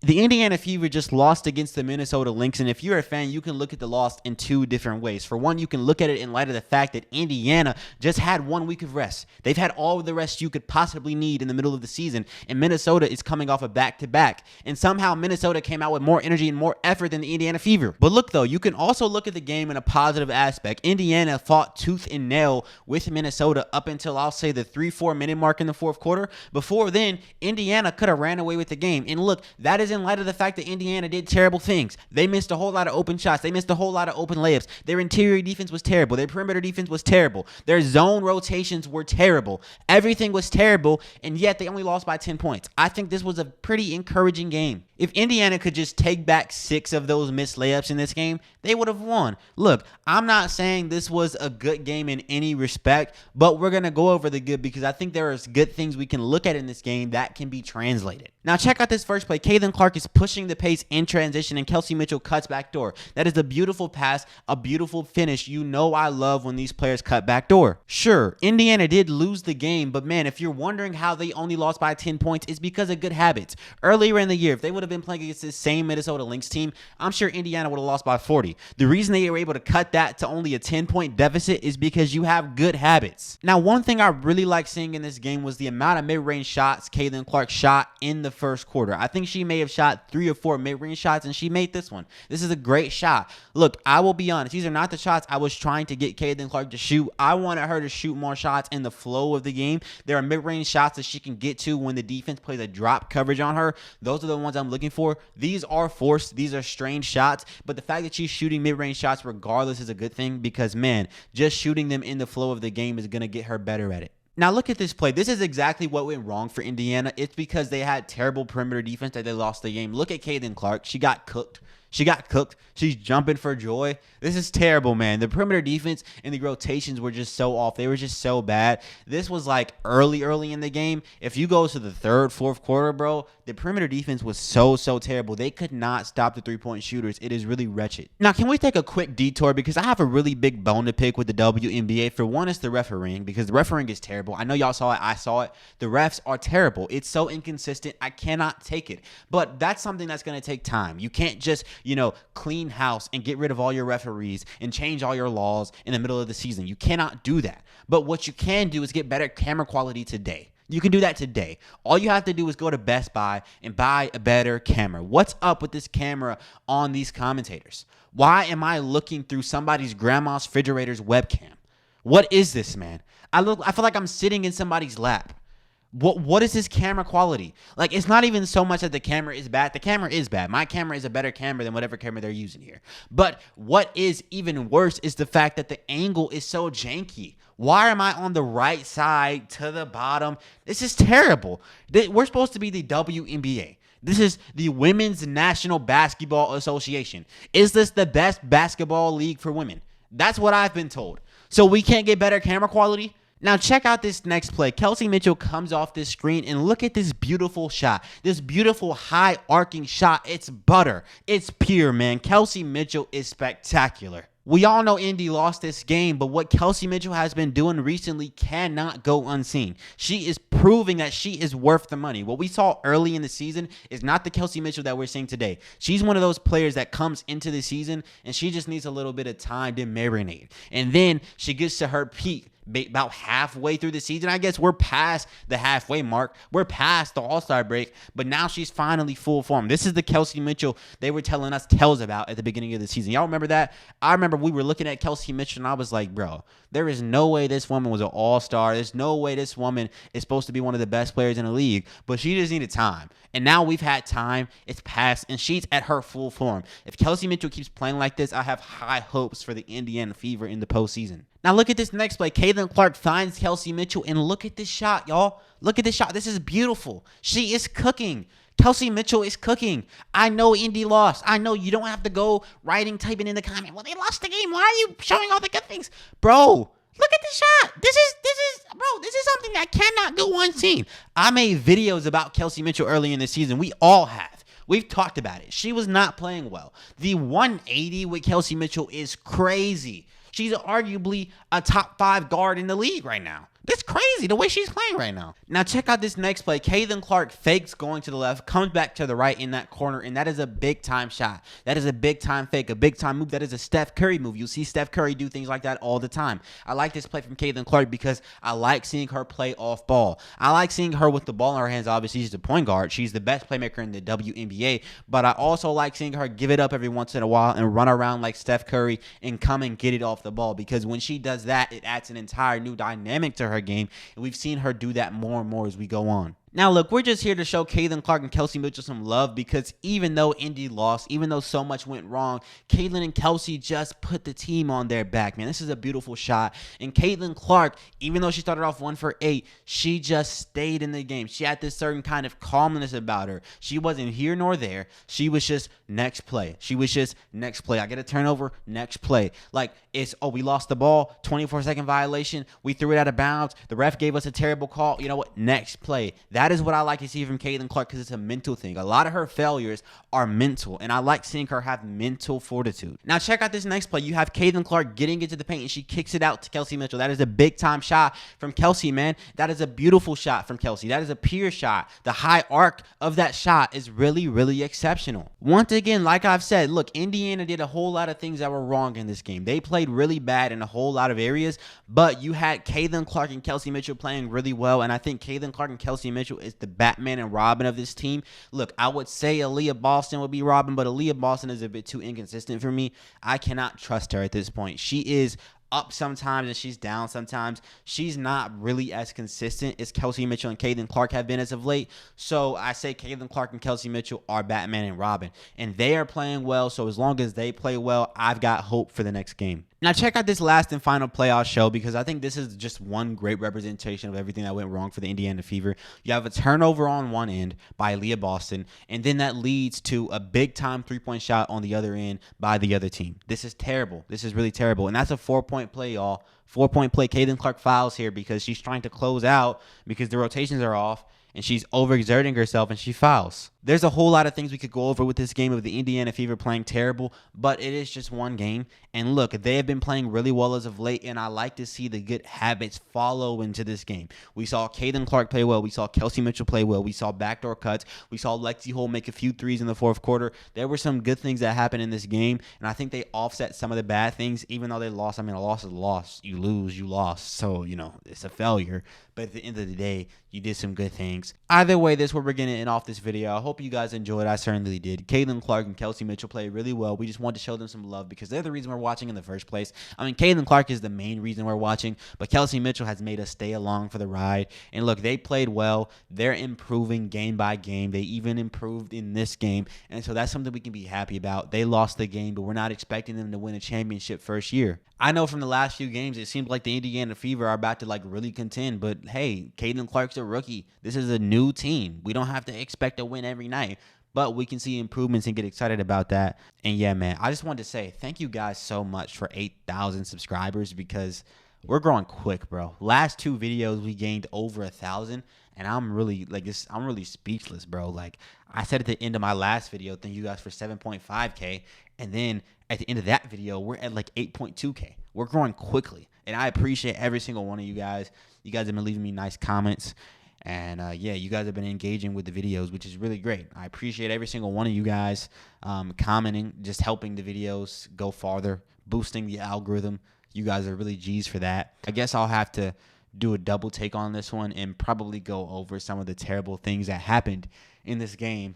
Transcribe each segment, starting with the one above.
The Indiana Fever just lost against the Minnesota Lynx, and if you're a fan, you can look at the loss in two different ways. For one, you can look at it in light of the fact that Indiana just had 1 week of rest. They've had all of the rest you could possibly need in the middle of the season, and Minnesota is coming off a back-to-back, and somehow Minnesota came out with more energy and more effort than the Indiana Fever. But look, though, you can also look at the game in a positive aspect. Indiana fought tooth and nail with Minnesota up until, I'll say, the 3-4 minute mark in the fourth quarter. Before then, Indiana could have ran away with the game, and look, that is in light of the fact that Indiana did terrible things. They missed a whole lot of open shots. They missed a whole lot of open layups. Their interior defense was terrible. Their perimeter defense was terrible. Their zone rotations were terrible. Everything was terrible, and yet they only lost by 10 points. I think this was a pretty encouraging game. If Indiana could just take back 6 of those missed layups in this game, they would have won. Look, I'm not saying this was a good game in any respect, but we're going to go over the good because I think there are good things we can look at in this game that can be translated. Now, check out this first play. Caitlin Clark is pushing the pace in transition, and Kelsey Mitchell cuts back door. That is a beautiful pass, a beautiful finish. You know I love when these players cut back door. Sure, Indiana did lose the game, but man, if you're wondering how they only lost by 10 points, it's because of good habits. Earlier in the year, if they would have been playing against this same Minnesota Lynx team, I'm sure Indiana would have lost by 40. The reason they were able to cut that to only a 10-point deficit is because you have good habits. Now, one thing I really like seeing in this game was the amount of mid-range shots Caitlin Clark shot in the first quarter. I think she may have shot 3 or 4 mid-range shots, and she made this one. This is a great shot. Look, I will be honest. These are not the shots I was trying to get Caitlin Clark to shoot. I wanted her to shoot more shots in the flow of the game. There are mid-range shots that she can get to when the defense plays a drop coverage on her. Those are the ones I'm looking for. These are forced. These are strange shots, but the fact that she's shooting mid-range shots regardless is a good thing because, man, just shooting them in the flow of the game is going to get her better at it. Now, look at this play. This is exactly what went wrong for Indiana. It's because they had terrible perimeter defense that they lost the game. Look at Caitlin Clark. She got cooked. She's jumping for joy. This is terrible, man. The perimeter defense and the rotations were just so off. They were just so bad. This was like early in the game. If you go to the third, fourth quarter, bro, the perimeter defense was so terrible. They could not stop the three-point shooters. It is really wretched. Now, can we take a quick detour? Because I have a really big bone to pick with the WNBA. For one, it's the refereeing, because the refereeing is terrible. I know y'all saw it. I saw it. The refs are terrible. It's so inconsistent. I cannot take it. But that's something that's going to take time. You can't just clean house and get rid of all your referees and change all your laws in the middle of the season. You cannot do that. But what you can do is get better camera quality today. You can do that today. All you have to do is go to Best Buy and buy a better camera. What's up with this camera on these commentators? Why am I looking through somebody's grandma's refrigerator's webcam? What is this, man? I feel like I'm sitting in somebody's lap. What is this camera quality? Like, it's not even so much that the camera is bad. The camera is bad. My camera is a better camera than whatever camera they're using here. But what is even worse is the fact that the angle is so janky. Why am I on the right side to the bottom? This is terrible. We're supposed to be the WNBA. This is the Women's National Basketball Association. Is this the best basketball league for women? That's what I've been told. So we can't get better camera quality? Now, check out this next play. Kelsey Mitchell comes off this screen, and look at this beautiful shot. This beautiful high arcing shot. It's butter. It's pure, man. Kelsey Mitchell is spectacular. We all know Indy lost this game, but what Kelsey Mitchell has been doing recently cannot go unseen. She is proving that she is worth the money. What we saw early in the season is not the Kelsey Mitchell that we're seeing today. She's one of those players that comes into the season, and she just needs a little bit of time to marinate. And then she gets to her peak about halfway through the season. I guess we're past the halfway mark. We're past the All-Star break, but now she's finally full form. This is the Kelsey Mitchell they were telling us tales about at the beginning of the season. Y'all remember that? I remember we were looking at Kelsey Mitchell, and I was like, bro, there is no way this woman was an all-star. There's no way this woman is supposed to be one of the best players in the league, but she just needed time. And now we've had time. It's passed, and she's at her full form. If Kelsey Mitchell keeps playing like this, I have high hopes for the Indiana Fever in the postseason. Now look at this next play. Caitlin Clark finds Kelsey Mitchell, and look at this shot, y'all. Look at this shot. This is beautiful. She is cooking. Kelsey Mitchell is cooking. I know Indy lost. I know you don't have to go typing in the comment, well, they lost the game. Why are you showing all the good things? Bro, look at this shot. This is something that cannot go unseen. I made videos about Kelsey Mitchell early in the season. We all have. We've talked about it. She was not playing well. The 180 with Kelsey Mitchell is crazy. She's arguably a top 5 guard in the league right now. It's crazy the way she's playing right now. Now check out this next play. Caitlin Clark fakes going to the left, comes back to the right in that corner, and that is a big time shot. That is a big time fake, a big time move. That is a Steph Curry move. You'll see Steph Curry do things like that all the time. I like this play from Caitlin Clark because I like seeing her play off ball. I like seeing her with the ball in her hands. Obviously, she's the point guard. She's the best playmaker in the WNBA, but I also like seeing her give it up every once in a while and run around like Steph Curry and come and get it off the ball, because when she does that, it adds an entire new dynamic to her game, and we've seen her do that more and more as we go on. Now, look, we're just here to show Caitlin Clark and Kelsey Mitchell some love, because even though Indy lost, even though so much went wrong, Caitlin and Kelsey just put the team on their back, man. This is a beautiful shot. And Caitlin Clark, even though she started off 1 for 8, she just stayed in the game. She had this certain kind of calmness about her. She wasn't here nor there. She was just next play. She was just next play. I get a turnover, next play. Like, it's, oh, we lost the ball, 24-second violation. We threw it out of bounds. The ref gave us a terrible call. You know what? Next play. That is what I like to see from Caitlin Clark, because it's a mental thing. A lot of her failures are mental, and I like seeing her have mental fortitude. Now, check out this next play. You have Caitlin Clark getting into the paint, and she kicks it out to Kelsey Mitchell. That is a big-time shot from Kelsey, man. That is a beautiful shot from Kelsey. That is a pure shot. The high arc of that shot is really, really exceptional. Once again, like I've said, look, Indiana did a whole lot of things that were wrong in this game. They played really bad in a whole lot of areas, but you had Caitlin Clark and Kelsey Mitchell playing really well, and I think Caitlin Clark and Kelsey Mitchell is the Batman and Robin of this team. Look, I would say Aaliyah Boston would be Robin, but Aaliyah Boston is a bit too inconsistent for me. I cannot trust her at this point. She is up sometimes and she's down sometimes. She's not really as consistent as Kelsey Mitchell and Caitlin Clark have been as of late. So I say Caitlin Clark and Kelsey Mitchell are Batman and Robin, and they are playing well. So as long as they play well, I've got hope for the next game. Now, check out this last and final play I'll show, because I think this is just one great representation of everything that went wrong for the Indiana Fever. You have a turnover on one end by Leah Boston, and then that leads to a big-time three-point shot on the other end by the other team. This is terrible. This is really terrible, and that's a 4-point play, y'all. 4-point play. Caitlin Clark fouls here because she's trying to close out because the rotations are off, and she's overexerting herself, and she fouls. There's a whole lot of things we could go over with this game of the Indiana Fever playing terrible, but it is just one game. And look, they have been playing really well as of late, and I like to see the good habits follow into this game. We saw Caitlin Clark play well. We saw Kelsey Mitchell play well. We saw backdoor cuts. We saw Lexi Hull make a few threes in the fourth quarter. There were some good things that happened in this game, and I think they offset some of the bad things, even though they lost. I mean, a loss is a loss. You lose, you lost. So, you know, it's a failure. But at the end of the day, you did some good things. Either way, this is where we're going to end off this video. I hope you guys enjoyed. I certainly did. Caitlin Clark and Kelsey Mitchell played really well. We just wanted to show them some love because they're the reason we're watching in the first place. I mean, Caitlin Clark is the main reason we're watching, but Kelsey Mitchell has made us stay along for the ride. And look, they played well. They're improving game by game. They even improved in this game. And so that's something we can be happy about. They lost the game, but we're not expecting them to win a championship first year. I know from the last few games, it seems like the Indiana Fever are about to like really contend, but hey, Caitlin Clark's a rookie. This is a new team. We don't have to expect a win every night, but we can see improvements and get excited about that. And yeah, man, I just wanted to say thank you guys so much for 8,000 subscribers, because we're growing quick, bro. Last 2 videos, we gained over 1,000, and I'm really like this. I'm really speechless, bro. Like I said at the end of my last video, thank you guys for 7.5K, and then at the end of that video, we're at like 8.2K. We're growing quickly, and I appreciate every single one of you guys. You guys have been leaving me nice comments. And yeah, you guys have been engaging with the videos, which is really great. I appreciate every single one of you guys commenting, just helping the videos go farther, boosting the algorithm. You guys are really G's for that. I guess I'll have to do a double take on this one and probably go over some of the terrible things that happened in this game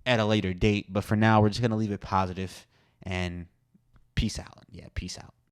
at a later date. But for now, we're just going to leave it positive and peace out. Yeah, peace out.